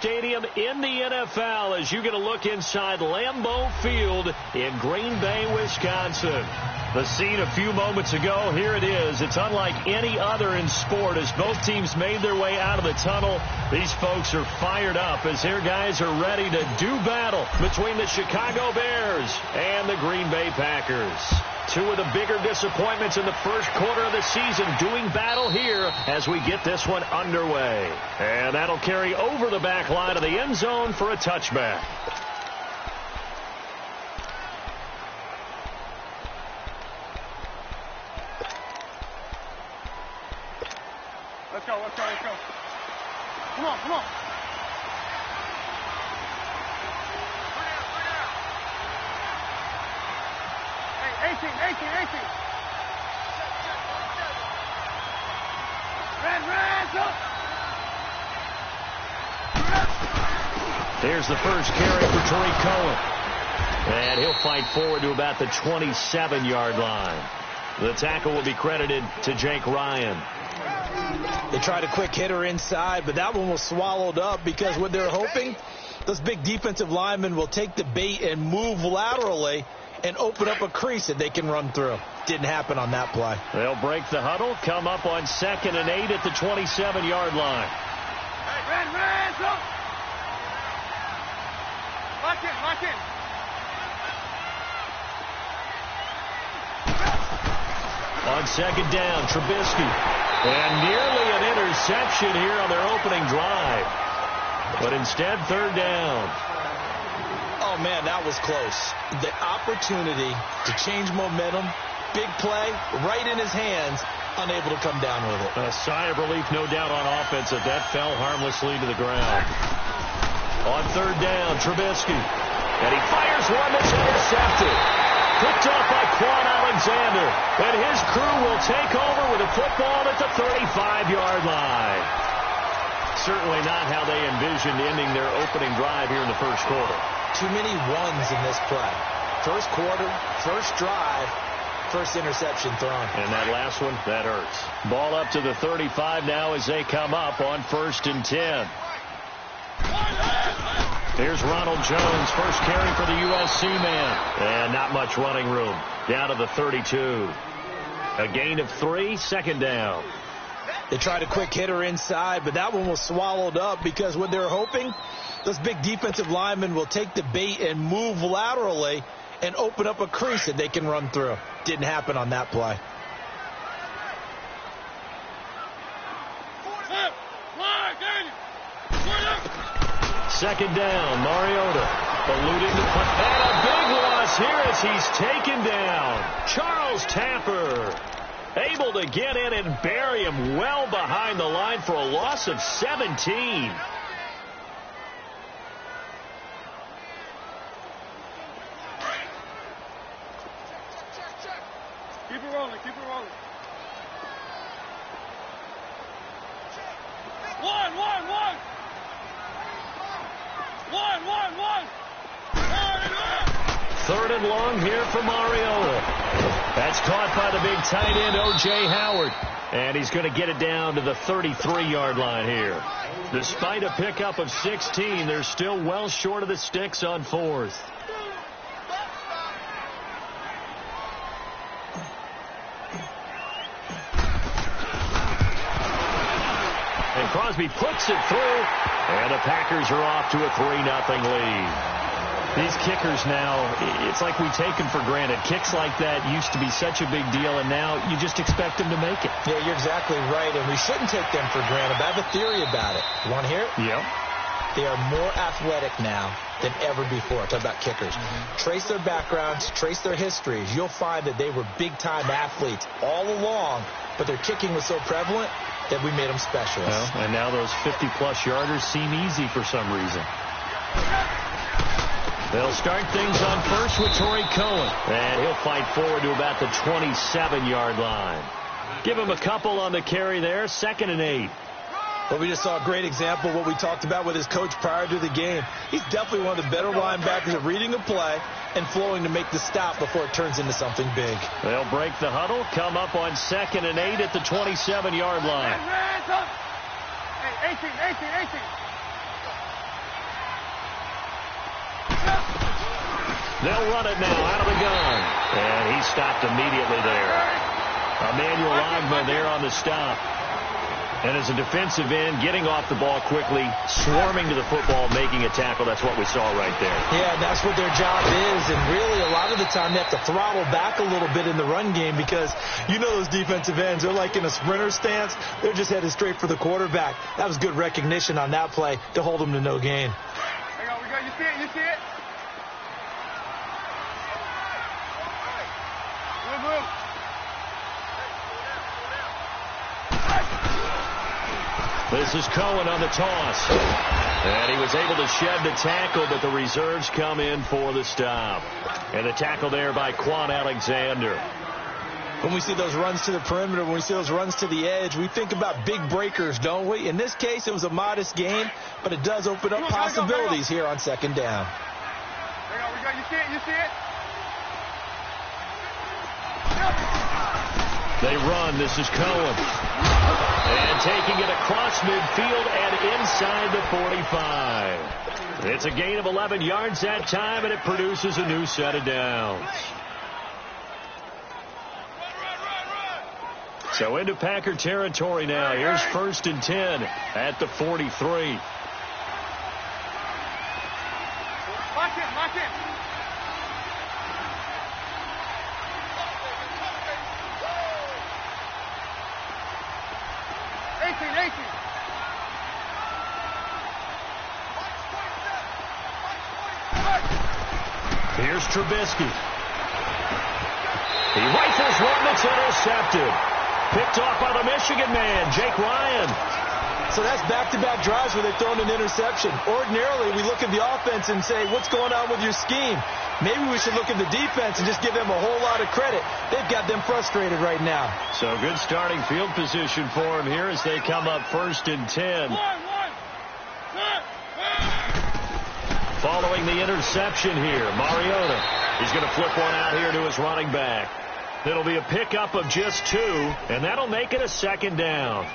stadium in the NFL as you get a look inside Lambeau Field in Green Bay, Wisconsin. The scene a few moments ago, here it is. It's unlike any other in sport as both teams made their way out of the tunnel. These folks are fired up as their guys are ready to do battle between the Chicago Bears and the Green Bay Packers. Two of the bigger disappointments in the first quarter of the season doing battle here as we get this one underway. And that'll carry over the back line of the end zone for a touchback. Let's go, let's go, let's go. Come on, come on. Hey, 18. Red, go. There's the first carry for Tariq Cohen. And he'll fight forward to about the 27-yard line. The tackle will be credited to Jake Ryan. They tried a quick hitter inside, but that one was swallowed up because what they're hoping, those big defensive linemen will take the bait and move laterally and open up a crease that they can run through. Didn't happen on that play. They'll break the huddle, come up on 2nd and 8 at the 27-yard line. Hey, red, go. Lock in. On 2nd down, Trubisky. And nearly an interception here on their opening drive. But instead, 3rd down. Oh, man, that was close. The opportunity to change momentum, big play, right in his hands, unable to come down with it. A sigh of relief, no doubt, on offense that fell harmlessly to the ground. On 3rd down, Trubisky. And he fires one that's intercepted. Picked off by Quan Alexander. And his crew will take over with a football at the 35-yard line. Certainly not how they envisioned ending their opening drive here in the first quarter. Too many ones in this play. First quarter, first drive, first interception thrown. And that last one, that hurts. Ball up to the 35 now as they come up on 1st and 10. Here's Ronald Jones, first carry for the USC man. And not much running room. Down to the 32. A gain of 3, 2nd down. They tried a quick hitter inside, but that one was swallowed up because what they're hoping, those big defensive linemen will take the bait and move laterally and open up a crease that they can run through. Didn't happen on that play. Second down, Mariota. Eluding the punt. And a big loss here as he's taken down. Charles Tapper able to get in and bury him well behind the line for a loss of 17. Keep it rolling. One. 3rd and long here for Mariota. That's caught by the big tight end, O.J. Howard. And he's going to get it down to the 33-yard line here. Despite a pickup of 16, they're still well short of the sticks on 4th. And Crosby puts it through. And the Packers are off to a 3-0 lead. These kickers now, it's like we take them for granted. Kicks like that used to be such a big deal, and now you just expect them to make it. Yeah, you're exactly right, and we shouldn't take them for granted. But I have a theory about it. You want to hear it? Yeah. They are more athletic now than ever before. Talk about kickers. Trace their backgrounds, trace their histories. You'll find that they were big-time athletes all along, but their kicking was so prevalent that we made them specialists. Well, and now those 50-plus yarders seem easy for some reason. They'll start things on 1st with Tariq Cohen. And he'll fight forward to about the 27-yard line. Give him a couple on the carry there. 2nd and 8. But we just saw a great example of what we talked about with his coach prior to the game. He's definitely one of the better linebackers at reading a play and flowing to make the stop before it turns into something big. They'll break the huddle, come up on 2nd and 8 at the 27-yard line. Hey, 18. They'll run it now out of the gun. And he stopped immediately there. Emmanuel Ogba there on the stop. And as a defensive end, getting off the ball quickly, swarming to the football, making a tackle. That's what we saw right there. Yeah, that's what their job is. And really, a lot of the time, they have to throttle back a little bit in the run game because you know those defensive ends, they're like in a sprinter stance. They're just headed straight for the quarterback. That was good recognition on that play to hold them to no gain. We go. You see it? You see it? Blue. This is Cohen on the toss. And he was able to shed the tackle, but the reserves come in for the stop. And the tackle there by Quan Alexander. When we see those runs to the perimeter, when we see those runs to the edge, we think about big breakers, don't we? In this case, it was a modest gain, but it does open up possibilities here on second down. We go. You see it? You see it? They run. This is Cohen. And taking it across midfield and inside the 45. It's a gain of 11 yards that time, and it produces a new set of downs. So into Packer territory now. Here's 1st and 10 at the 43. Lock it. Here's Trubisky. He rifles one that's intercepted. Picked off by the Michigan man, Jake Ryan. So that's back-to-back drives where they've thrown an interception. Ordinarily, we look at the offense and say, what's going on with your scheme? Maybe we should look at the defense and just give them a whole lot of credit. They've got them frustrated right now. So good starting field position for them here as they come up 1st and 10. Following the interception here, Mariota. He's going to flip one out here to his running back. It'll be a pickup of just 2, and that'll make it a 2nd down.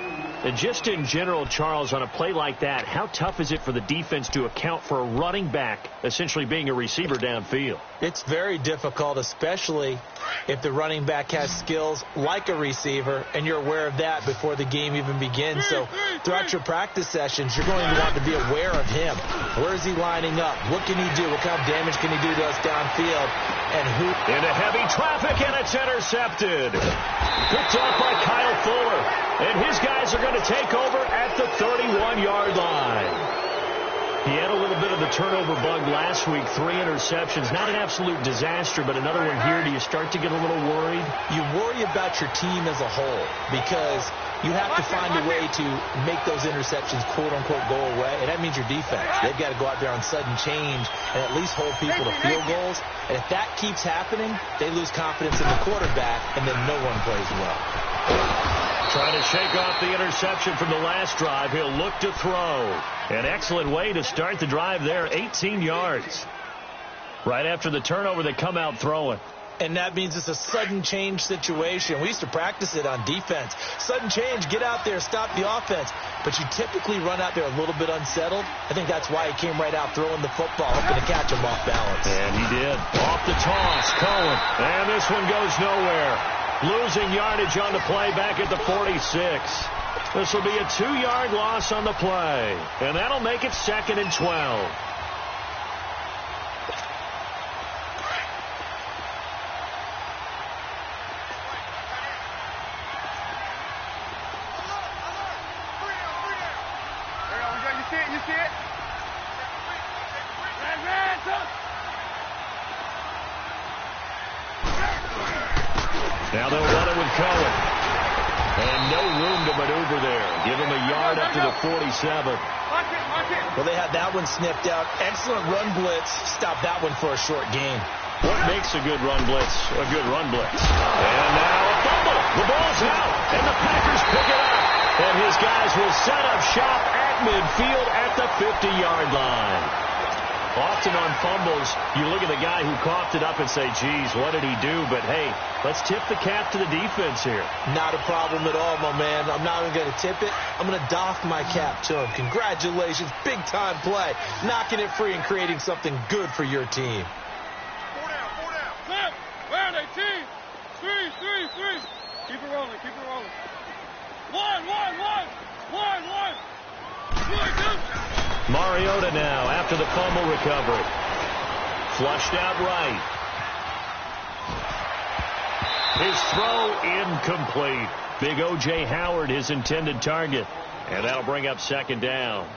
And just in general, Charles, on a play like that, how tough is it for the defense to account for a running back essentially being a receiver downfield? It's very difficult, especially if the running back has skills like a receiver, and you're aware of that before the game even begins. So throughout your practice sessions, you're going to want to be aware of him. Where is he lining up? What can he do? What kind of damage can he do to us downfield? And who? Into heavy traffic, and it's intercepted. Picked off by Kyle Fuller. And his guys are going to take over at the 31-yard line. He had a little bit of the turnover bug last week, 3 interceptions. Not an absolute disaster, but another one here. Do you start to get a little worried? You worry about your team as a whole because you have to find a way to make those interceptions, quote-unquote, go away. And that means your defense. They've got to go out there on sudden change and at least hold people to field goals. And if that keeps happening, they lose confidence in the quarterback, and then no one plays well. Trying to shake off the interception from the last drive. He'll look to throw. An excellent way to start the drive there, 18 yards. Right after the turnover, they come out throwing. And that means it's a sudden change situation. We used to practice it on defense. Sudden change, get out there, stop the offense. But you typically run out there a little bit unsettled. I think that's why he came right out throwing the football, hoping to catch him off balance. And he did. Off the toss, Cohen. And this one goes nowhere. Losing yardage on the play back at the 46. This will be a 2-yard loss on the play. And that'll make it 2nd and 12. You see it? Now they'll run it with Cohen. And no room to maneuver there. Give him a yard up to the 47. Well, they had that one snipped out. Excellent run blitz. Stop that one for a short gain. What makes a good run blitz a good run blitz? And now a fumble. The ball's out. And the Packers pick it up. And his guys will set up shop at midfield at the 50-yard line. Often on fumbles, you look at the guy who coughed it up and say, geez, what did he do? But, hey, let's tip the cap to the defense here. Not a problem at all, my man. I'm not even going to tip it. I'm going to doff my cap to him. Congratulations. Big-time play. Knocking it free and creating something good for your team. 3. Keep it rolling, keep it rolling. One. Mariota now after the fumble recovery. Flushed out right. His throw incomplete. Big O.J. Howard, his intended target. And that'll bring up second down.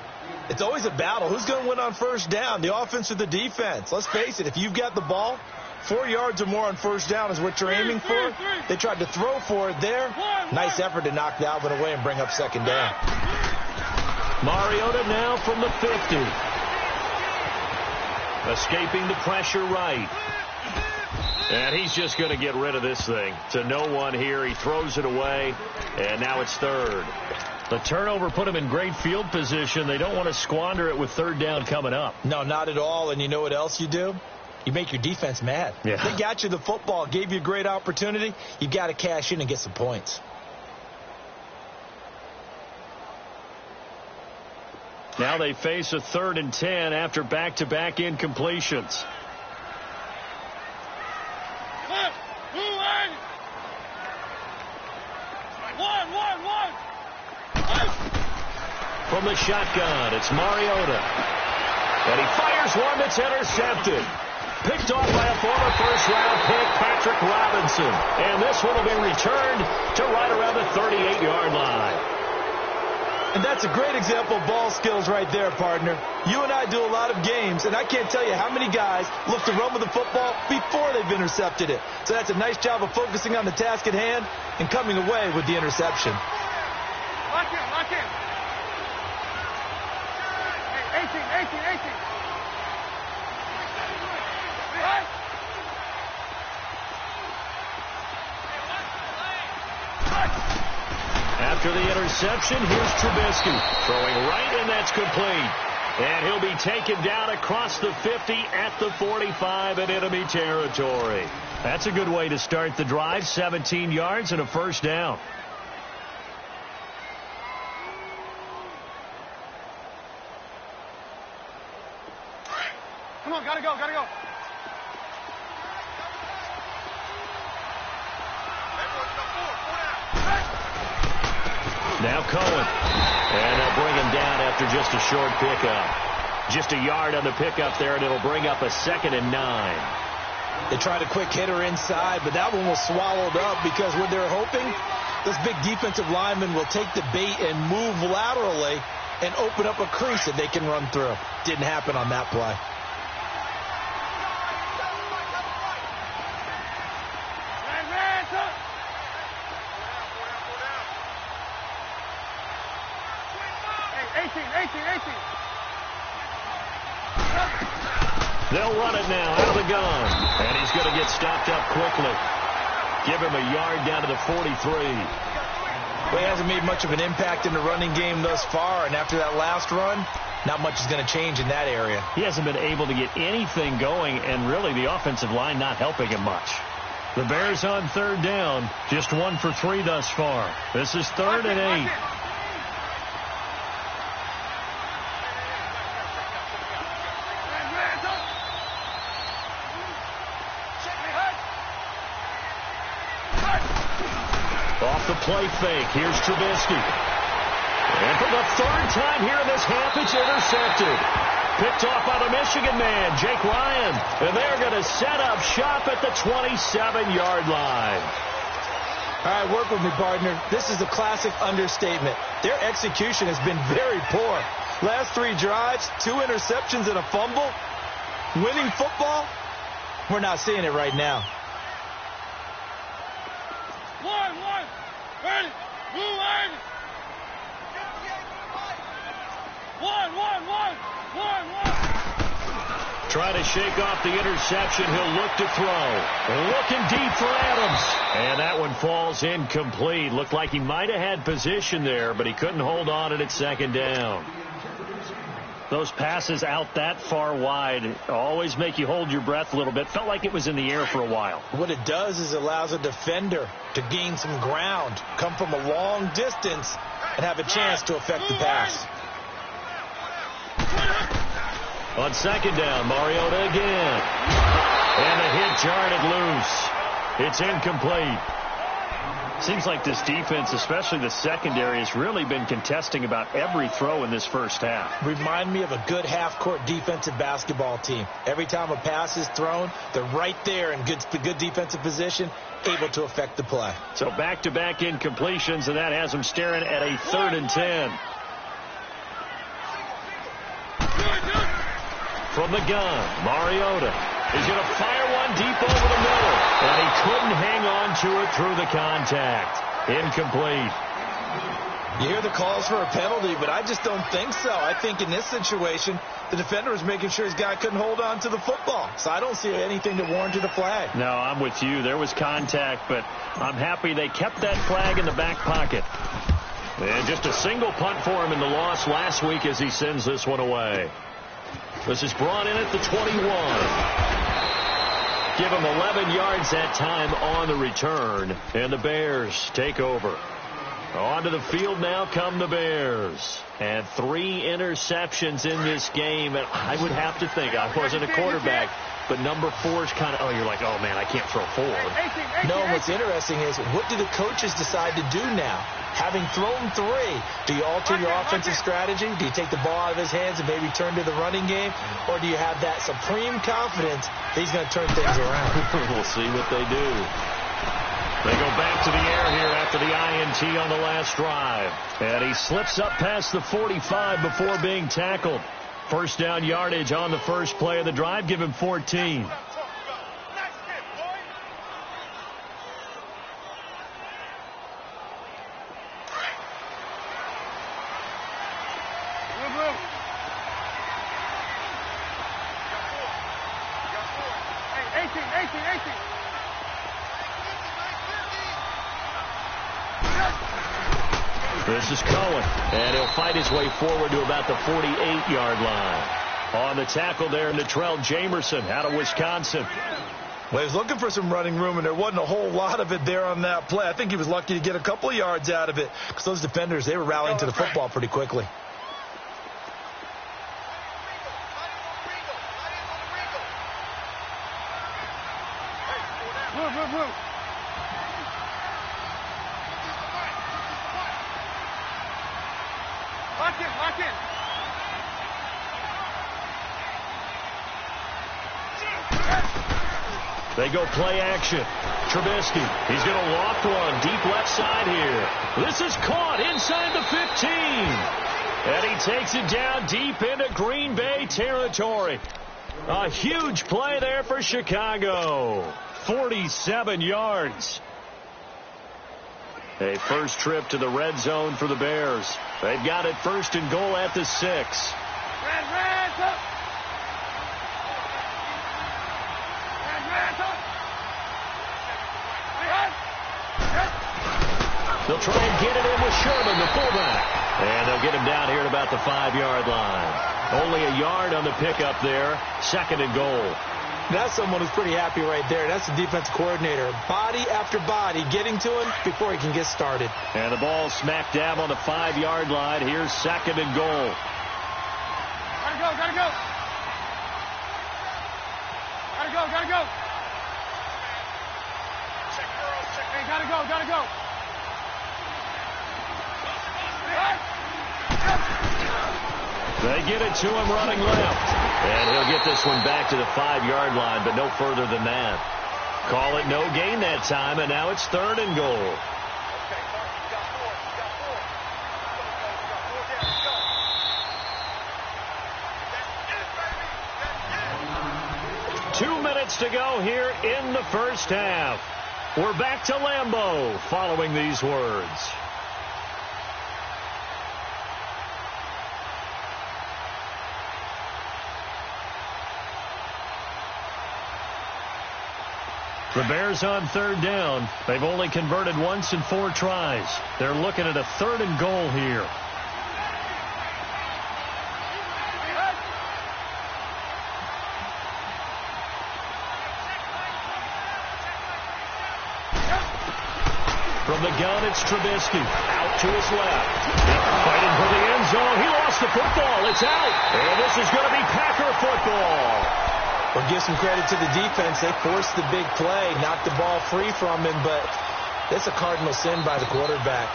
It's always a battle. Who's going to win on first down, the offense or the defense? Let's face it, if you've got the ball, 4 yards or more on first down is what you're aiming for. They tried to throw for it there. Nice effort to knock that one away and bring up second down. Mariota now from the 50. Escaping the pressure right. And he's just going to get rid of this thing. To no one here. He throws it away, and now it's third. The turnover put him in great field position. They don't want to squander it with third down coming up. No, not at all. And you know what else you do? You make your defense mad. Yeah. They got you the football, gave you a great opportunity. You got to cash in and get some points. Now they face a 3rd and 10 after back-to-back incompletions. From the shotgun, it's Mariota. And he fires one that's intercepted. Picked off by a former first-round pick, Patrick Robinson. And this one will be returned to right around the 38-yard line. And that's a great example of ball skills right there, partner. You and I do a lot of games, and I can't tell you how many guys look to run with the football before they've intercepted it. So that's a nice job of focusing on the task at hand and coming away with the interception. Lock in. Hey, 18. Right. After the interception, here's Trubisky. Throwing right, and that's complete. And he'll be taken down across the 50 at the 45 in enemy territory. That's a good way to start the drive. 17 yards and a first down. Come on, gotta go. Now Cohen. And they'll bring him down after just a short pickup. Just a yard on the pickup there, and it'll bring up a 2nd and 9. They tried a quick hitter inside, but that one was swallowed up because what they're hoping, this big defensive lineman will take the bait and move laterally and open up a crease that they can run through. Didn't happen on that play. They'll run it now out of the gun. And he's going to get stopped up quickly. Give him a yard down to the 43. Well, he hasn't made much of an impact in the running game thus far, and after that last run, not much is going to change in that area. He hasn't been able to get anything going, and really the offensive line not helping him much. The Bears on third down, just 1 for 3 thus far. This is 3rd and 8. Off the play fake, here's Trubisky. And for the 3rd time here in this half, it's intercepted. Picked off by the Michigan man, Jake Ryan. And they're going to set up shop at the 27-yard line. All right, work with me, partner. This is a classic understatement. Their execution has been very poor. Last 3 drives, 2 interceptions and a fumble. Winning football? We're not seeing it right now. One. Ready. Blue line. One. Trying to shake off the interception. He'll look to throw. Looking deep for Adams. And that one falls incomplete. Looked like he might have had position there, but he couldn't hold on at 2nd down. Those passes out that far wide always make you hold your breath a little bit. Felt like it was in the air for a while. What it does is it allows a defender to gain some ground, come from a long distance, and have a chance to affect the pass. On 2nd down, Mariota again. And the hit jarred it loose. It's incomplete. Seems like this defense, especially the secondary, has really been contesting about every throw in this first half. Remind me of a good half-court defensive basketball team. Every time a pass is thrown, they're right there in good defensive position, able to affect the play. So back-to-back incompletions, and that has them staring at a 3rd and 10. From the gun, Mariota is going to fire one deep over the middle, and he couldn't hang on to it through the contact. Incomplete. You hear the calls for a penalty, but I just don't think so. I think in this situation, the defender was making sure his guy couldn't hold on to the football. So I don't see anything that warranted a flag. No, I'm with you. There was contact, but I'm happy they kept that flag in the back pocket. And just a single punt for him in the loss last week as he sends this one away. This is brought in at the 21. Give him 11 yards that time on the return, and the Bears take over. Onto the field now come the Bears. And 3 interceptions in this game. And I would have to think, I wasn't a quarterback, but number 4 is kind of, oh, you're like, oh, man, I can't throw 4. No, what's interesting is, what do the coaches decide to do now? Having thrown 3, do you alter your offensive strategy? Do you take the ball out of his hands and maybe turn to the running game? Or do you have that supreme confidence that he's going to turn things around? We'll see what they do. They go back to the air here after the INT on the last drive. And he slips up past the 45 before being tackled. First down yardage on the first play of the drive. Give him 14. This is Cohen, and he'll fight his way forward to about the 48-yard line. On the tackle there, Natrell Jamerson out of Wisconsin. Well, he was looking for some running room, and there wasn't a whole lot of it there on that play. I think he was lucky to get a couple of yards out of it because those defenders, they were rallying to the football pretty quickly. Lock in. They go play action. Trubisky, he's going to loft one deep left side here. This is caught inside the 15. And he takes it down deep into Green Bay territory. A huge play there for Chicago. 47 yards. A first trip to the red zone for the Bears. They've got it 1st and goal at the 6. They'll try and get it in with Sherman, the fullback. And they'll get him down here at about the 5-yard line. Only a yard on the pickup there. 2nd and goal. That's someone who's pretty happy right there. That's the defensive coordinator. Body after body getting to him before he can get started. And the ball smack dab on the 5-yard line. Here's 2nd and goal. Gotta go. Hey, gotta go. They get it to him running left. And he'll get this one back to the 5-yard line, but no further than that. Call it no gain that time, and now it's 3rd and goal. 2 minutes to go here in the first half. We're back to Lambeau following these words. The Bears on 3rd down. They've only converted once in 4 tries. They're looking at a 3rd and goal here. From the gun, it's Trubisky. Out to his left. Fighting for the end zone. He lost the football. It's out. And this is going to be Packer football. Well, give some credit to the defense. They forced the big play, knocked the ball free from him, but That's a cardinal sin by the quarterback.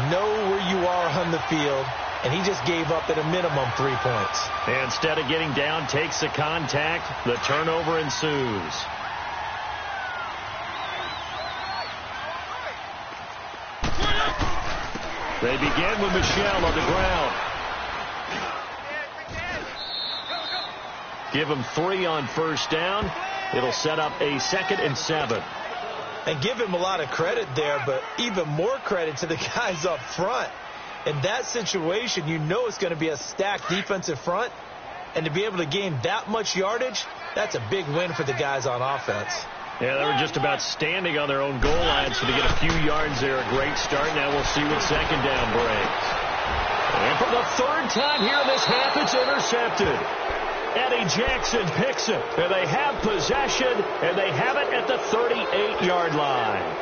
Know where you are on the field, and he just gave up at a minimum 3 points. Instead of getting down, takes the contact. The turnover ensues. They begin with Michel on the ground. Give him 3 on first down. It'll set up a 2nd and 7. And give him a lot of credit there, but even more credit to the guys up front. In that situation, you know it's going to be a stacked defensive front. And to be able to gain that much yardage, that's a big win for the guys on offense. Yeah, they were just about standing on their own goal line, so to get a few yards there, a great start. Now we'll see what second down brings. And for the 3rd time here in this half, it's intercepted. Eddie Jackson picks it, and they have possession, and they have it at the 38-yard line.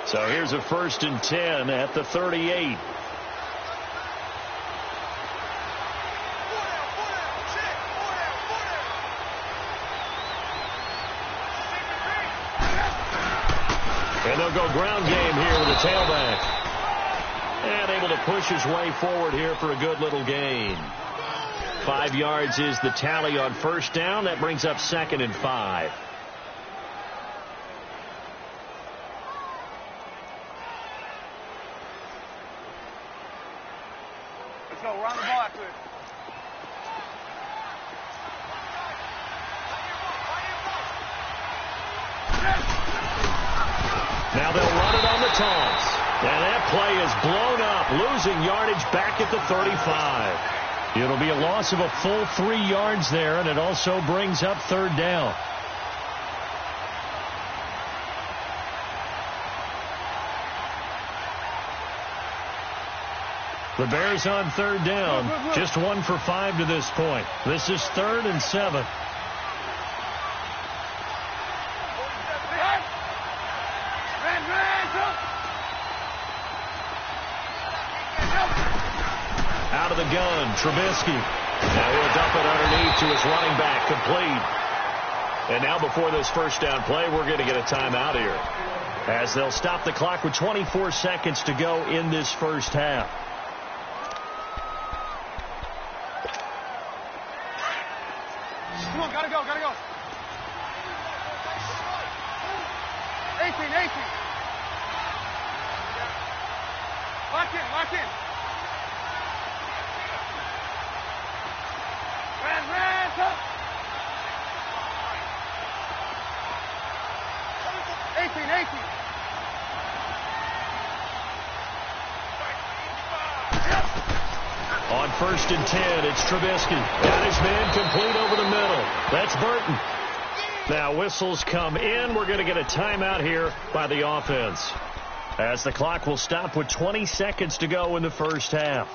So here's a 1st and 10 at the 38. And they'll go ground game here with the tailback. And able to push his way forward here for a good little gain. 5 yards is the tally on first down. That brings up 2nd and 5. Let's go. Run the ball after it. Now they'll run it on the toss. And that play is blown up, losing yardage back at the 35. It'll be a loss of a full 3 yards there, and it also brings up 3rd down. The Bears on 3rd down, just 1 for 5 to this point. This is 3rd and 7. Out of the gun, Trubisky. Now he'll dump it underneath to his running back, complete. And now before this first down play, we're going to get a timeout here, as they'll stop the clock with 24 seconds to go in this first half. Come on, gotta go, gotta go. 18. Lock in. Ran, up. 18. On 1st and 10, it's Trubisky. Got his man complete over the middle. That's Burton. Now whistles come in. We're going to get a timeout here by the offense, as the clock will stop with 20 seconds to go in the first half.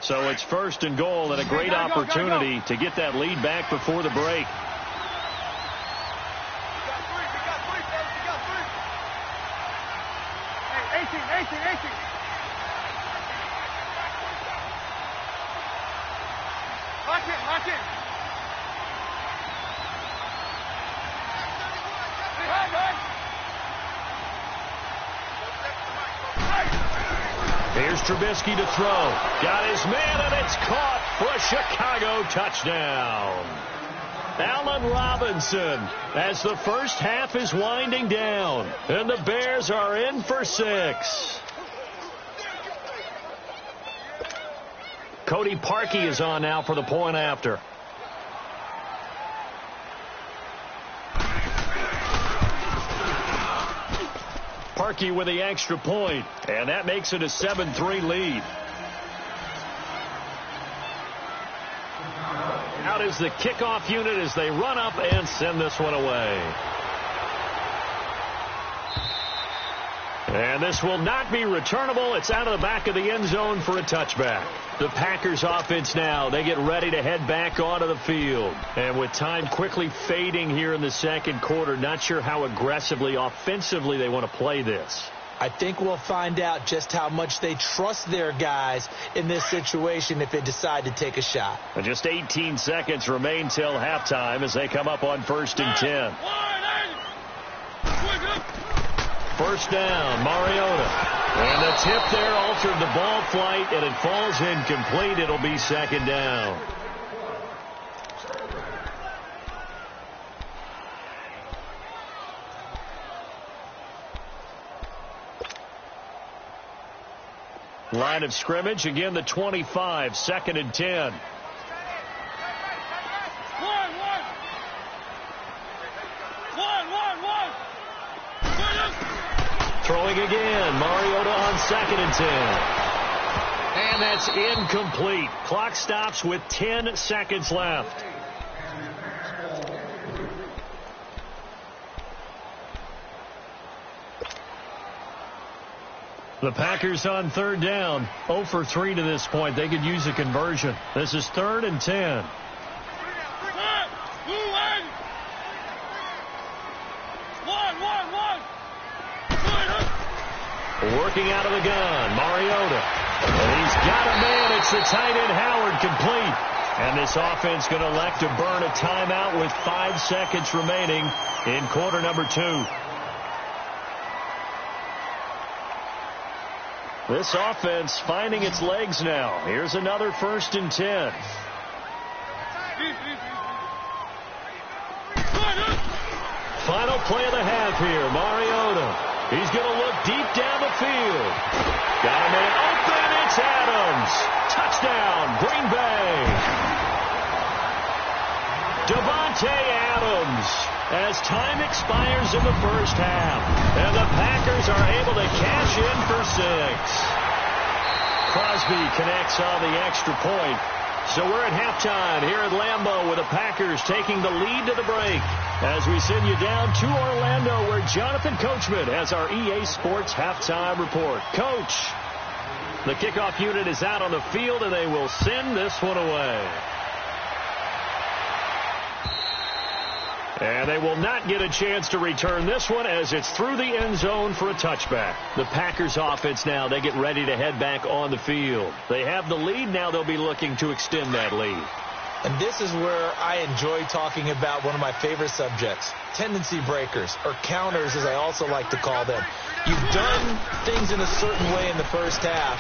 So it's 1st and goal, and a great opportunity to get that lead back before the break. Hey, 18. Lock in. Here's Trubisky to throw. Got his man, and it's caught for a Chicago touchdown. Allen Robinson, as the first half is winding down, and the Bears are in for 6. Cody Parkey is on now for the point after. Parkey with the extra point, and that makes it a 7-3 lead. Out is the kickoff unit as they run up and send this one away. And this will not be returnable. It's out of the back of the end zone for a touchback. The Packers offense now, they get ready to head back onto the field. And with time quickly fading here in the second quarter, not sure how aggressively, offensively they want to play this. I think we'll find out just how much they trust their guys in this situation if they decide to take a shot. And just 18 seconds remain till halftime as they come up on 1st and 10. First down, Mariota. And the tip there altered the ball flight, and it falls incomplete. It'll be 2nd down. Line of scrimmage, again the 25, 2nd and 10. Throwing again, Mariota on 2nd and 10. And that's incomplete. Clock stops with 10 seconds left. The Packers on 3rd down, 0 for 3 to this point. They could use a conversion. This is 3rd and 10. Working out of the gun, Mariota. And he's got a man. It's the tight end, Howard, complete. And this offense going to elect to burn a timeout with 5 seconds remaining in quarter number 2. This offense finding its legs now. Here's another 1st and 10. Final play of the half here. Mariota. He's going to look deep down the field. Got a man open. It's Adams. Touchdown, Green Bay. Davante Adams as time expires in the first half. And the Packers are able to cash in for 6. Crosby connects on the extra point. So we're at halftime here at Lambeau with the Packers taking the lead to the break as we send you down to Orlando where Jonathan Coachman has our EA Sports halftime report. Coach, the kickoff unit is out on the field and they will send this one away. And they will not get a chance to return this one as it's through the end zone for a touchback. The Packers offense now, they get ready to head back on the field. They have the lead. Now they'll be looking to extend that lead. And this is where I enjoy talking about one of my favorite subjects, tendency breakers, or counters as I also like to call them. You've done things in a certain way in the first half,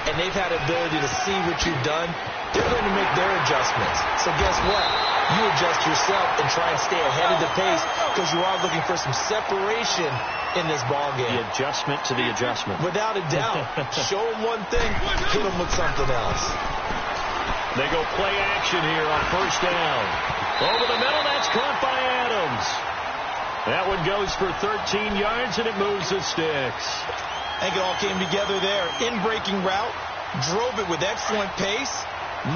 and they've had the ability to see what you've done. They're going to make their adjustments. So guess what? You adjust yourself and try and stay ahead of the pace because you are looking for some separation in this ball game. The adjustment to the adjustment. Without a doubt. Show them one thing, hit them with something else. They go play action here on 1st down. Over the middle, that's caught by Adams. That one goes for 13 yards, and it moves the sticks. I think it all came together there. In-breaking route, drove it with excellent pace.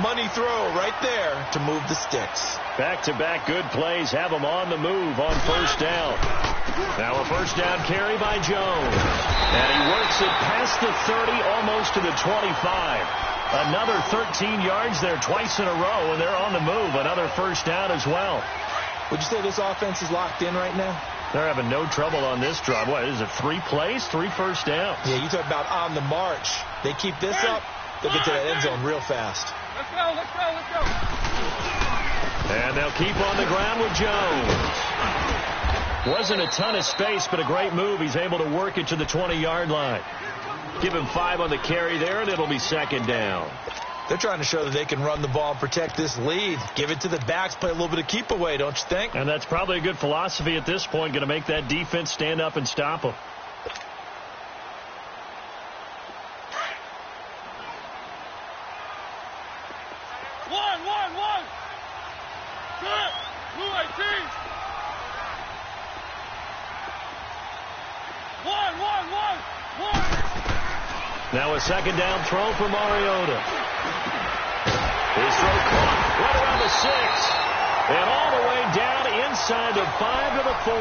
Money throw right there to move the sticks. Back-to-back good plays have them on the move on 1st down. Now a 1st down carry by Jones. And he works it past the 30, almost to the 25. Another 13 yards there twice in a row, and they're on the move. Another 1st down as well. Would you say this offense is locked in right now? They're having no trouble on this drive. What, is it 3 plays, 3 first downs? Yeah, you talk about on the march. They keep this up, they'll get to that end zone real fast. Let's go, let's go, let's go. And they'll keep on the ground with Jones. Wasn't a ton of space, but a great move. He's able to work it to the 20-yard line. Give him 5 on the carry there, and it'll be 2nd down. They're trying to show that they can run the ball and protect this lead. Give it to the backs, play a little bit of keep away, don't you think? And that's probably a good philosophy at this point, going to make that defense stand up and stop them. Now a 2nd down throw for Mariota. His throw caught right around the 6. And all the way down inside the 5 to the 4.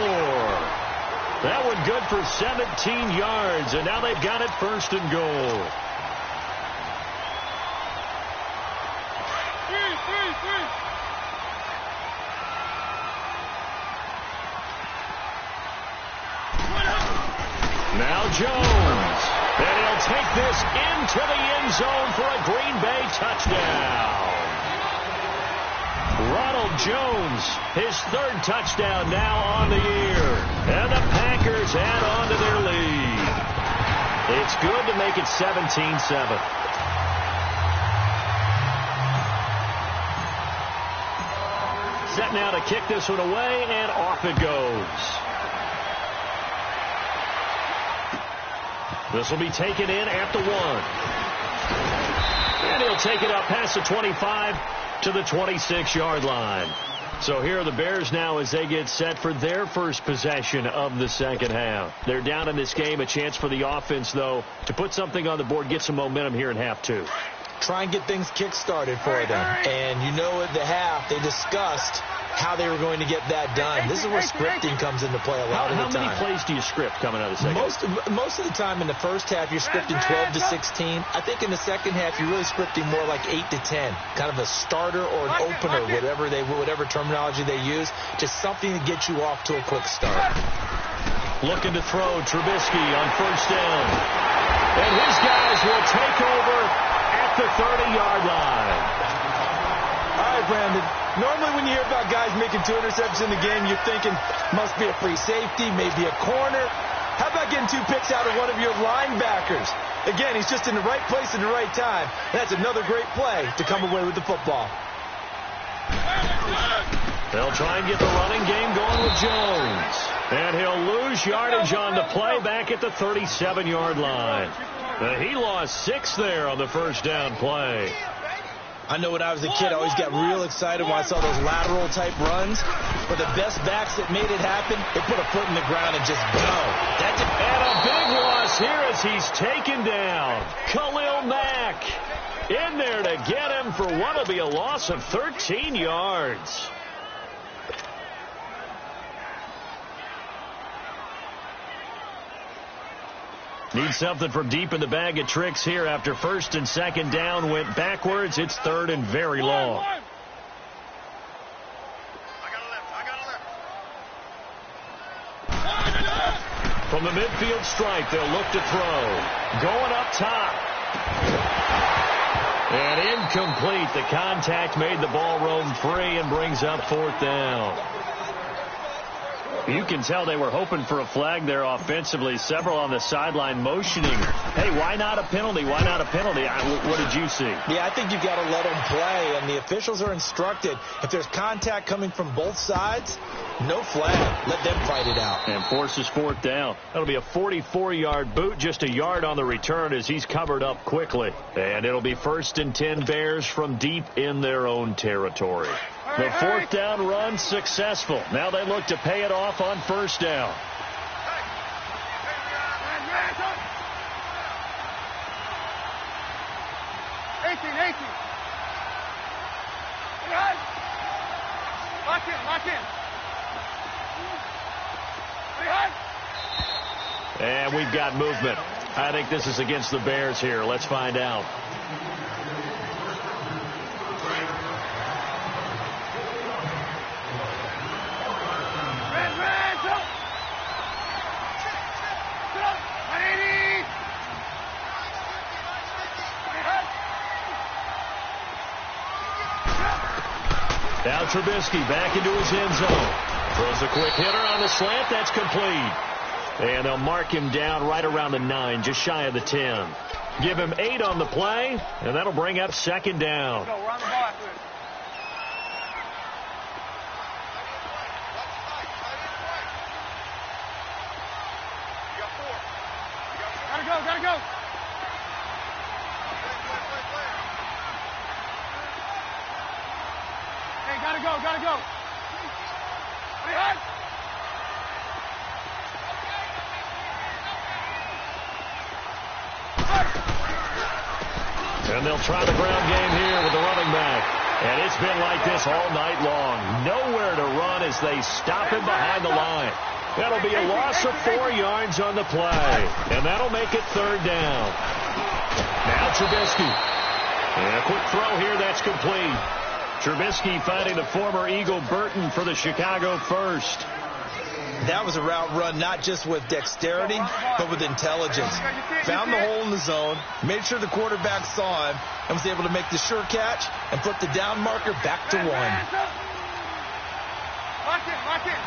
That one good for 17 yards. And now they've got it 1st and goal. 3. Now Jones. And he'll take this into the end zone for a Green Bay touchdown. Ronald Jones, his third touchdown now on the year. And the Packers add on to their lead. It's good to make it 17-7. Set now to kick this one away, and off it goes. This will be taken in at the 1. And he'll take it up past the 25 to the 26-yard line. So here are the Bears now as they get set for their first possession of the second half. They're down in this game. A chance for the offense, though, to put something on the board, get some momentum here in half 2. Try and get things kick-started for them. And you know at the half, they discussed how they were going to get that done. This is where scripting comes into play a lot of the time. How many plays do you script coming out of the second half? Most of the time in the first half, you're scripting 12 to 16. I think in the second half, you're really scripting more like 8 to 10. Kind of a starter or an opener, whatever terminology they use. Just something to get you off to a quick start. Looking to throw, Trubisky on first down. And his guys will take over at the 30-yard line. All right, Brandon. Normally when you hear about guys making 2 interceptions in the game, you're thinking must be a free safety, maybe a corner. How about getting 2 picks out of one of your linebackers? Again, he's just in the right place at the right time. That's another great play to come away with the football. They'll try and get the running game going with Jones. And he'll lose yardage on the play back at the 37-yard line. He lost 6 there on the first down play. I know when I was a kid, I always got real excited when I saw those lateral-type runs. But the best backs that made it happen, they put a foot in the ground and just go. And a big loss here as he's taken down. Khalil Mack in there to get him for what will be a loss of 13 yards. Need something from deep in the bag of tricks here after first and second down went backwards. It's third and very long. From the midfield stripe, they'll look to throw. Going up top. And incomplete. The contact made the ball roam free and brings up fourth down. You can tell they were hoping for a flag there offensively. Several on the sideline motioning. Hey, why not a penalty? Why not a penalty? What did you see? Yeah, I think you've got to let them play, and the officials are instructed. If there's contact coming from both sides, no flag. Let them fight it out. And forces fourth down. That'll be a 44-yard boot, just a yard on the return as he's covered up quickly. And it'll be first and 10 Bears from deep in their own territory. The fourth down run successful. Now they look to pay it off on first down. Lock in. And we've got movement. I think this is against the Bears here. Let's find out. Now Trubisky back into his end zone. Throws a quick hitter on the slant. That's complete. And they'll mark him down right around the 9, just shy of the 10. Give him 8 on the play, and that'll bring up second down. Go, run the ball after it. Gotta go. Hey, gotta go. And they'll try the ground game here with the running back. And it's been like this all night long. Nowhere to run as they stop him behind the line. That'll be a loss of 4 yards on the play. And that'll make it third down. Now Trubisky. And a quick throw here, that's complete. Trubisky finding the former Eagle Burton for the Chicago first. That was a route run not just with dexterity, but with intelligence. Found the hole in the zone, made sure the quarterback saw him, and was able to make the sure catch and put the down marker back to 1. Lock in.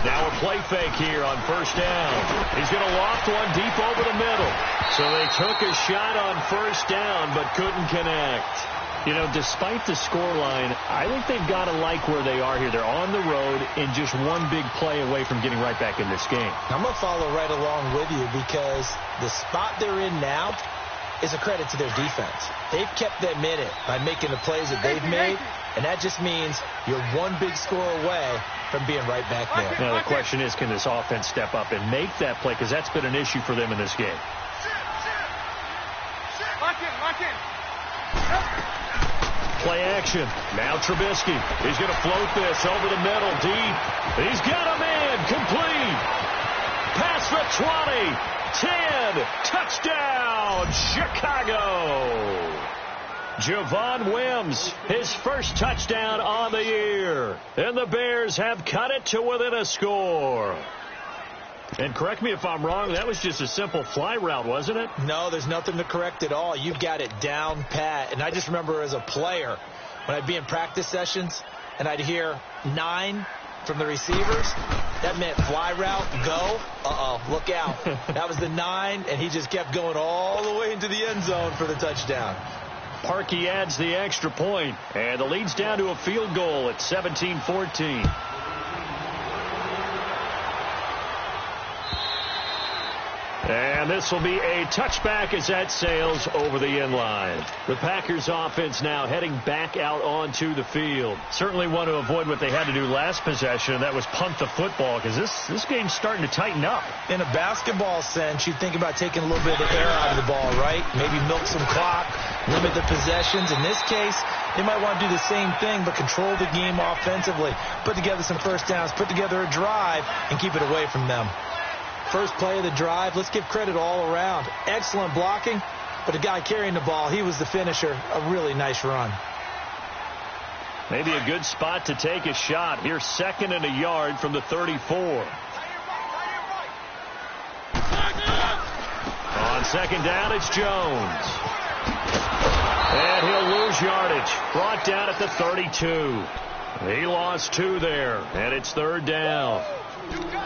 Now a play fake here on first down. He's going to loft one deep over the middle. So they took a shot on first down, but couldn't connect. You know, despite the scoreline, I think they've got to like where they are here. They're on the road and just one big play away from getting right back in this game. I'm going to follow right along with you because the spot they're in now is a credit to their defense. They've kept them in it by making the plays that they've made, and that just means you're one big score away from being right back there. Now, the question is, can this offense step up and make that play? Because that's been an issue for them in this game. Lock in. Play action. Now Trubisky. He's going to float this over the middle, deep. He's got a man. Complete. Past the 20. 10. Touchdown, Chicago. Javon Wims, his first touchdown on the year. And the Bears have cut it to within a score. And correct me if I'm wrong, that was just a simple fly route, wasn't it? No, there's nothing to correct at all. You've got it down pat. And I just remember as a player, when I'd be in practice sessions and I'd hear 9 from the receivers, that meant fly route, go. Look out. That was the 9, and he just kept going all the way into the end zone for the touchdown. Parkey adds the extra point, and the lead's down to a field goal at 17-14. And this will be a touchback as that sails over the end line. The Packers offense now heading back out onto the field. Certainly want to avoid what they had to do last possession, and that was punt the football, because this game's starting to tighten up. In a basketball sense, you think about taking a little bit of the air out of the ball, right? Maybe milk some clock, limit the possessions. In this case, they might want to do the same thing, but control the game offensively. Put together some first downs, put together a drive, and keep it away from them. First play of the drive, let's give credit all around. Excellent blocking, but the guy carrying the ball, he was the finisher. A really nice run. Maybe a good spot to take a shot. Here's 2nd and a yard from the 34. On 2nd down, it's Jones. And he'll lose yardage. Brought down at the 32. He lost 2 there, and it's 3rd down.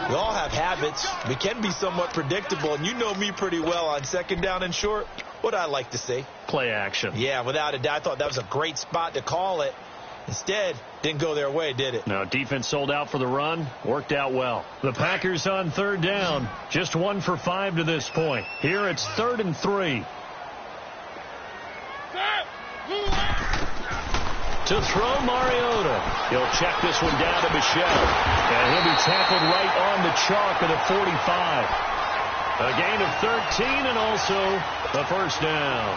We all have habits. We can be somewhat predictable, and you know me pretty well on 2nd down and short. What I like to see. Play action. Yeah, without a doubt. I thought that was a great spot to call it. Instead, didn't go their way, did it? No, defense sold out for the run. Worked out well. The Packers on 3rd down. Just 1 for 5 to this point. Here it's 3rd and 3. To throw Mariota. He'll check this one down to Michel. And he'll be tackled right on the chalk of the 45. A gain of 13 and also the first down.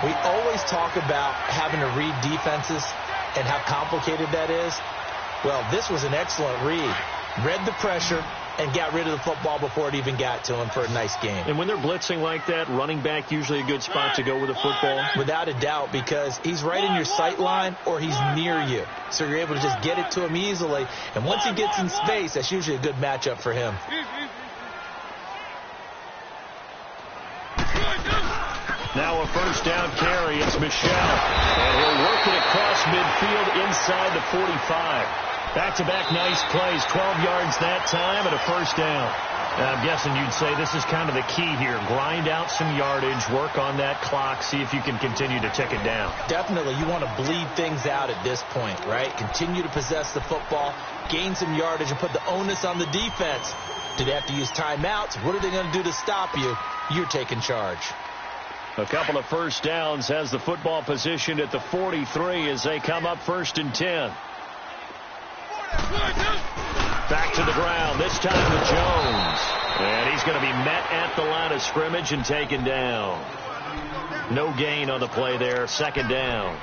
We always talk about having to read defenses and how complicated that is. Well, this was an excellent read. Read the pressure and got rid of the football before it even got to him for a nice game. And when they're blitzing like that, running back usually a good spot to go with the football? Without a doubt, because he's right in your sight line or he's near you. So you're able to just get it to him easily. And once he gets in space, that's usually a good matchup for him. Now a first down carry. It's Michel. And he'll work it across midfield inside the 45. Back-to-back nice plays, 12 yards that time and a first down. And I'm guessing you'd say this is kind of the key here. Grind out some yardage, work on that clock, see if you can continue to tick it down. Definitely. You want to bleed things out at this point, right? Continue to possess the football, gain some yardage, and put the onus on the defense. Do they have to use timeouts? What are they going to do to stop you? You're taking charge. A couple of first downs has the football positioned at the 43 as they come up 1st and 10. Back to the ground, this time with Jones. And he's going to be met at the line of scrimmage and taken down. No gain on the play there, 2nd down.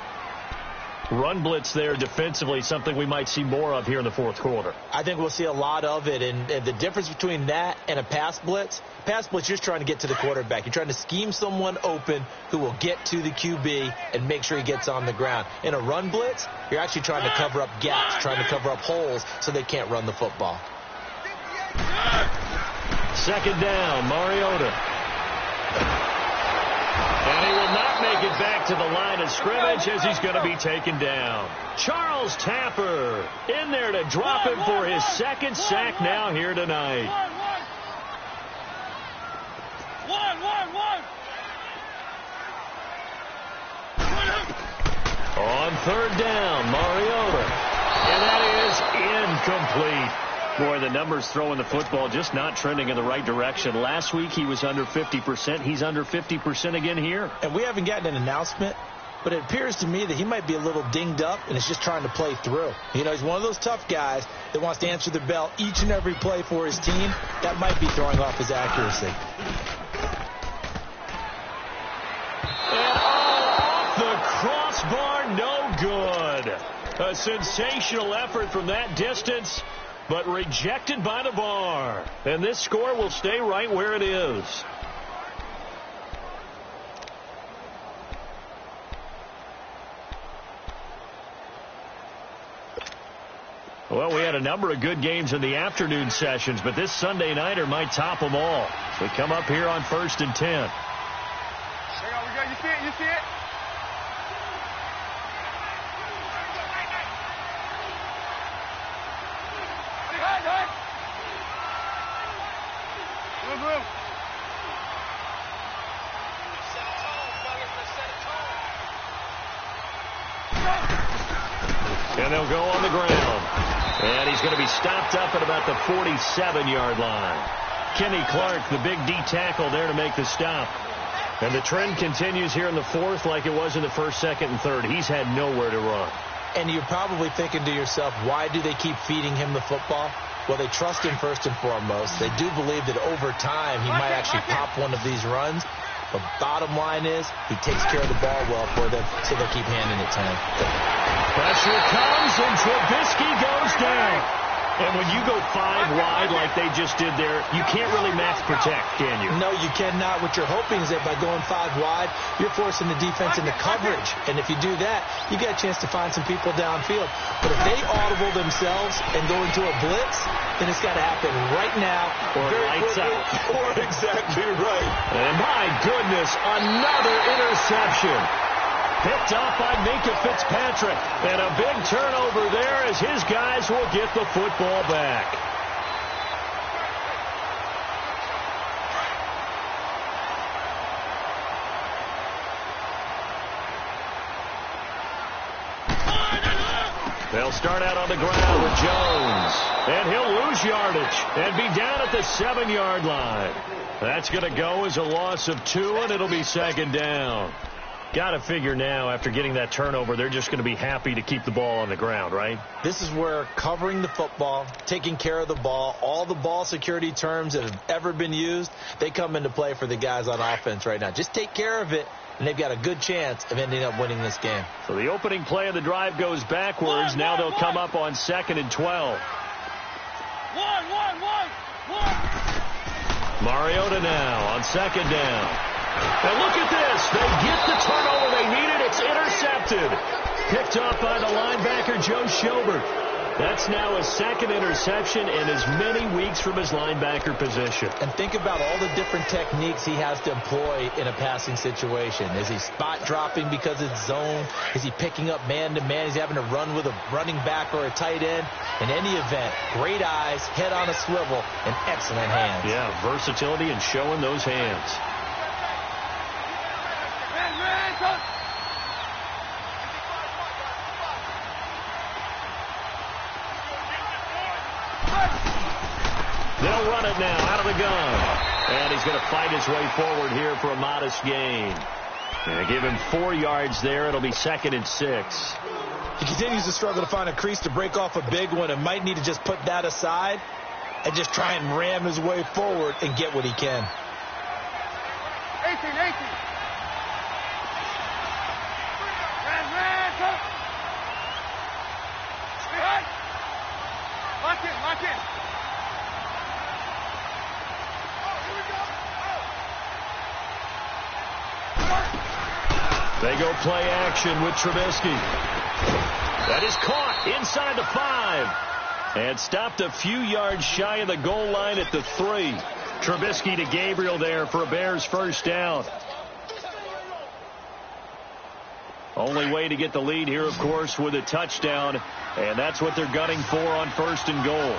run blitz there defensively, something we might see more of here in the fourth quarter. I think we'll see a lot of it, and the difference between that and a pass blitz, you're just trying to get to the quarterback. You're trying to scheme someone open who will get to the QB and make sure he gets on the ground. In a run blitz, you're actually trying to cover up gaps, trying to cover up holes so they can't run the football. Second down, Mariota. And he will not make it back to the line of scrimmage as he's going to be taken down. Charles Tapper in there to drop him for his second sack now here tonight. On third down, Mariota. And that is incomplete. Boy, the numbers throwing the football just not trending in the right direction. Last week he was under 50%. He's under 50% again here. And we haven't gotten an announcement, but it appears to me that he might be a little dinged up and is just trying to play through. You know, he's one of those tough guys that wants to answer the bell each and every play for his team. That might be throwing off his accuracy. And off the crossbar, no good. A sensational effort from that distance, but rejected by the bar. And this score will stay right where it is. Well, we had a number of good games in the afternoon sessions, but this Sunday nighter might top them all. We come up here on 1st and 10. There you go, we go. You see it? You see it? Move. And they'll go on the ground. And he's going to be stopped up at about the 47-yard line. Kenny Clark, the big D tackle there to make the stop. And the trend continues here in the fourth like it was in the first, second, and third. He's had nowhere to run. And you're probably thinking to yourself, why do they keep feeding him the football? Well, they trust him first and foremost. They do believe that over time he might actually pop one of these runs. But bottom line is he takes care of the ball well for them, so they'll keep handing it to him. Pressure comes, and Trubisky goes down. And when you go 5 wide like they just did there, you can't really max protect, can you? No, you cannot. What you're hoping is that by going 5 wide, you're forcing the defense into coverage. And if you do that, you get a chance to find some people downfield. But if they audible themselves and go into a blitz, then it's got to happen right now. Or lights out. Or exactly right. And my goodness, another interception. Picked off by Minkah Fitzpatrick. And a big turnover there as his guys will get the football back. They'll start out on the ground with Jones. And he'll lose yardage and be down at the 7-yard line. That's going to go as a loss of 2, and it'll be second down. Got to figure now, after getting that turnover, they're just going to be happy to keep the ball on the ground, right? This is where covering the football, taking care of the ball, all the ball security terms that have ever been used, they come into play for the guys on offense right now. Just take care of it, and they've got a good chance of ending up winning this game. So the opening play of the drive goes backwards. Now they'll come up on 2nd and 12. Mariota now on 2nd down. And look at this. They get the turnover they needed. It's intercepted. Picked off by the linebacker, Joe Schobert. That's now his 2nd interception in as many weeks from his linebacker position. And think about all the different techniques he has to employ in a passing situation. Is he spot dropping because it's zone? Is he picking up man-to-man? Is he having to run with a running back or a tight end? In any event, great eyes, head on a swivel, and excellent hands. Yeah, versatility and showing those hands. They'll run it now out of the gun. And he's going to fight his way forward here for a modest gain. And give him 4 yards there. It'll be 2nd and 6. He continues to struggle to find a crease to break off a big one and might need to just put that aside and just try and ram his way forward and get what he can. 18. in. They go play action with Trubisky. That is caught inside the 5. And stopped a few yards shy of the goal line at the 3. Trubisky to Gabriel there for a Bears first down. Only way to get the lead here, of course, with a touchdown. And that's what they're gunning for on first and goal.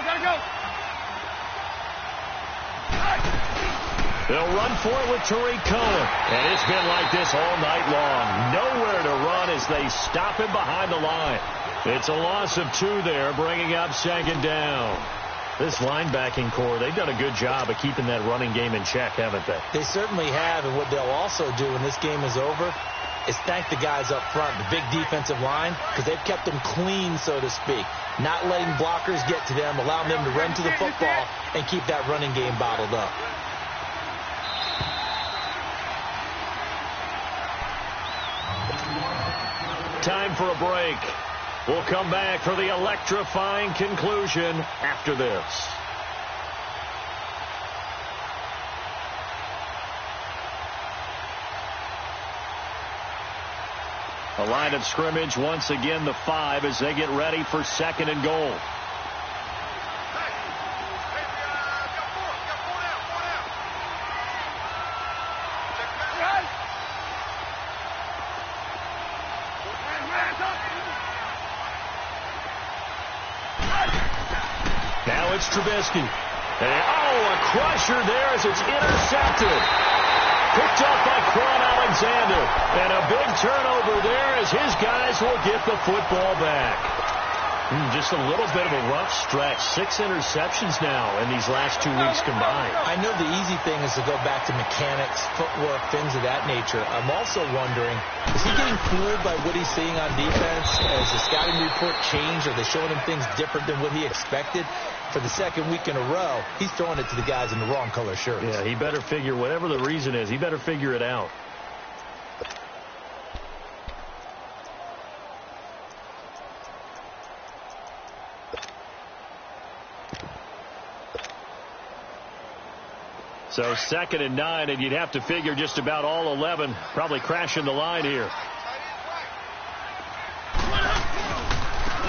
Gotta go. They'll run for it with Tariq Cohen. And it's been like this all night long. Nowhere to run as they stop him behind the line. It's a loss of 2 there, bringing up second down. This linebacking core, they've done a good job of keeping that running game in check, haven't they? They certainly have, and what they'll also do when this game is over is thank the guys up front, the big defensive line, because they've kept them clean, so to speak. Not letting blockers get to them, allowing them to run to the football and keep that running game bottled up. Time for a break. We'll come back for the electrifying conclusion after this. A line of scrimmage, once again the 5 as they get ready for second and goal. Now it's Trubisky. A crusher there as it's intercepted. Picked up by Quan Alexander. And a big turnover there as his guys will get the football back. Just a little bit of a rough stretch. 6 interceptions now in these last 2 weeks combined. I know the easy thing is to go back to mechanics, footwork, things of that nature. I'm also wondering, is he getting fooled by what he's seeing on defense? Has the scouting report changed? Are they showing him things different than what he expected? For the second week in a row, he's throwing it to the guys in the wrong color shirts. Yeah, he better figure, whatever the reason is, he better figure it out. So 2nd and 9, and you'd have to figure just about all 11 probably crashing the line here.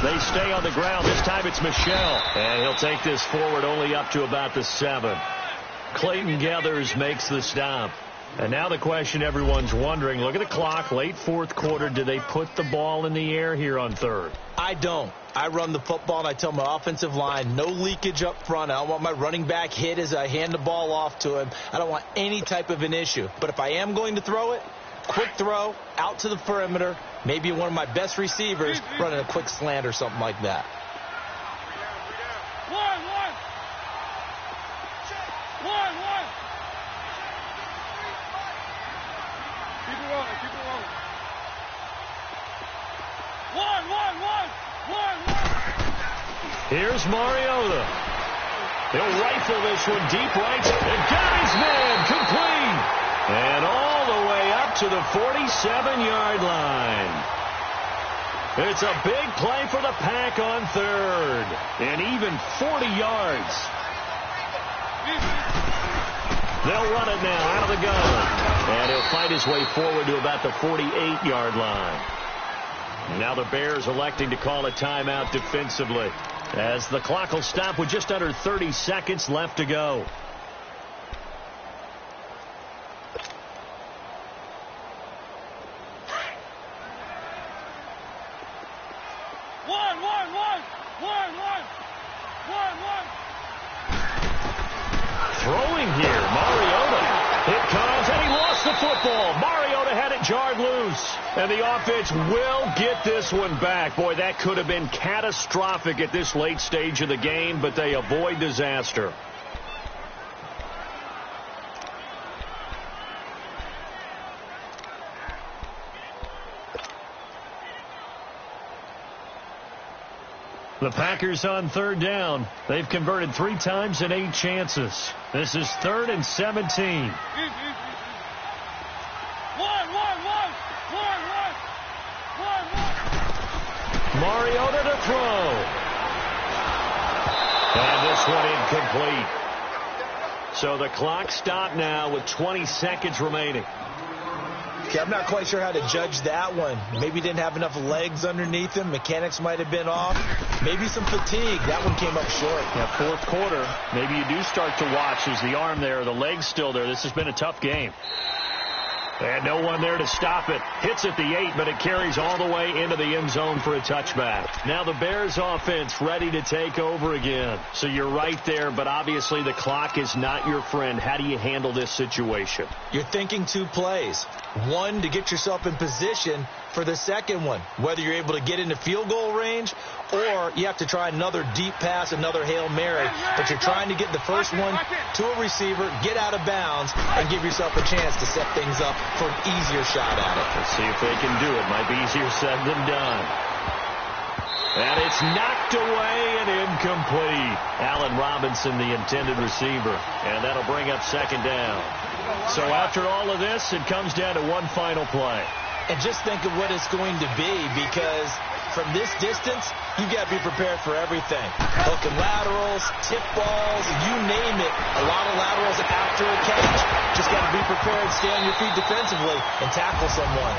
They stay on the ground. This time it's Michel. And he'll take this forward only up to about the 7. Clayton Gathers makes the stop. And now the question everyone's wondering, look at the clock, late 4th quarter. Do they put the ball in the air here on 3rd? I don't. I run the football, and I tell my offensive line, no leakage up front. I don't want my running back hit as I hand the ball off to him. I don't want any type of an issue. But if I am going to throw it, quick throw, out to the perimeter, maybe one of my best receivers running a quick slant or something like that. One. Keep it rolling. One. Here's Mariota. He'll rifle this one deep right, and got his man complete. And all the way up to the 47-yard line. It's a big play for the Pack on 3rd. And even 40 yards. They'll run it now out of the gun. And he'll fight his way forward to about the 48-yard line. Now the Bears electing to call a timeout defensively, as the clock will stop with just under 30 seconds left to go. Throwing here, Mariota. It comes, and he lost the football. Mariota had it jarred loose. And the offense will get this one back. Boy, that could have been catastrophic at this late stage of the game, but they avoid disaster. The Packers on third down. They've converted 3 times in 8 chances. This is 3rd and 17. Mariota to throw. And this one incomplete. So the clock stopped now with 20 seconds remaining. Okay, I'm not quite sure how to judge that one. Maybe didn't have enough legs underneath him. Mechanics might have been off. Maybe some fatigue. That one came up short. Yeah, 4th quarter. Maybe you do start to watch. Is the arm there, the leg's still there? This has been a tough game. And no one there to stop it. Hits at the 8, but it carries all the way into the end zone for a touchback. Now the Bears offense ready to take over again. So you're right there, but obviously the clock is not your friend. How do you handle this situation? You're thinking 2 plays. One, to get yourself in position for the second one, whether you're able to get into field goal range or you have to try another deep pass, another Hail Mary. But you're trying to get the first one to a receiver, get out of bounds, and give yourself a chance to set things up for an easier shot at it. Let's see if they can do it. Might be easier said than done. And it's knocked away and incomplete. Allen Robinson, the intended receiver. And that'll bring up 2nd down. So after all of this, it comes down to one final play. And just think of what it's going to be, because from this distance, you got to be prepared for everything. Hook and laterals, tip balls, you name it. A lot of laterals after a catch. Just got to be prepared, stay on your feet defensively, and tackle someone.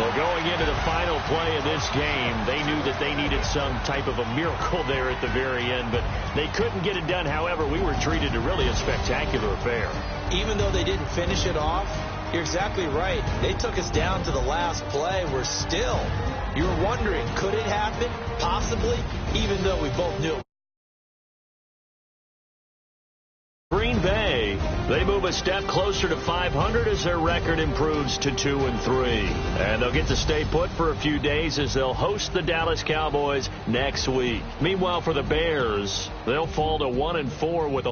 Well, going into the final play of this game, they knew that they needed some type of a miracle there at the very end, but they couldn't get it done. However, we were treated to really a spectacular affair. Even though they didn't finish it off, you're exactly right. They took us down to the last play. We're still, you were wondering, could it happen? Possibly, even though we both knew. Green Bay, they move a step closer to 500 as their record improves to 2-3. And they'll get to stay put for a few days as they'll host the Dallas Cowboys next week. Meanwhile, for the Bears, they'll fall to 1-4 with a